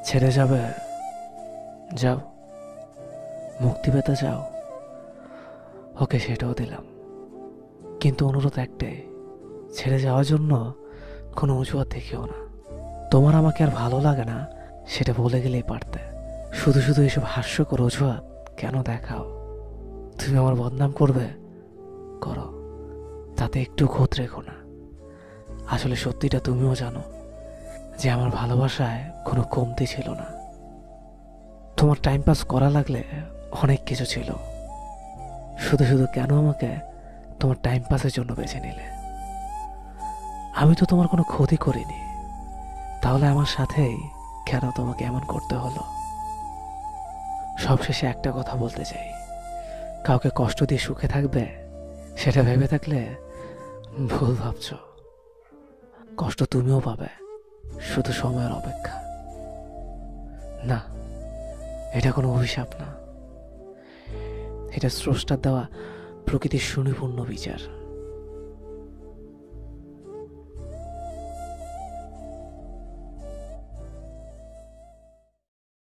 ছেড়ে যাবে? যাও, মুক্তি পেতে চাও? ওকে, সেটাও দিলাম, কিন্তু অনুরোধ একটাই, ছেড়ে যাওয়ার জন্য কোনো অজুহাত দেখিও না। তোমার আমাকে আর ভালো লাগে না সেটা বলে গেলেই পারতে। শুধু শুধু এসব হাস্যকর অজুহাত কেন দেখাও? তুমি আমার বদনাম করবে, করো, তাতে একটু খোঁত রেখো না। আসলে সত্যিটা তুমিও জানো যে আমার ভালোবাসায় কোনো কমতি ছিল না। তোমার টাইম পাস করা লাগলে অনেক কিছু ছিল, শুধু শুধু কেন আমাকে তোমার টাইম পাসের জন্য বেছে নিলে? আমি তো তোমার কোনো ক্ষতি করিনি, তাহলে আমার সাথেই কেন তোমাকে এমন করতে হলো? সবশেষে একটা কথা বলতে চাই, কাউকে কষ্ট দিয়ে সুখে থাকবে সেটা ভেবে থাকলে ভুল ভাবছ। কষ্ট তুমিও পাবে, শুধু সময়ের অপেক্ষা। না, এটা কোনো অভিশাপ না, এটা স্রষ্টার দেওয়া প্রকৃতির সুনিপুণ বিচার।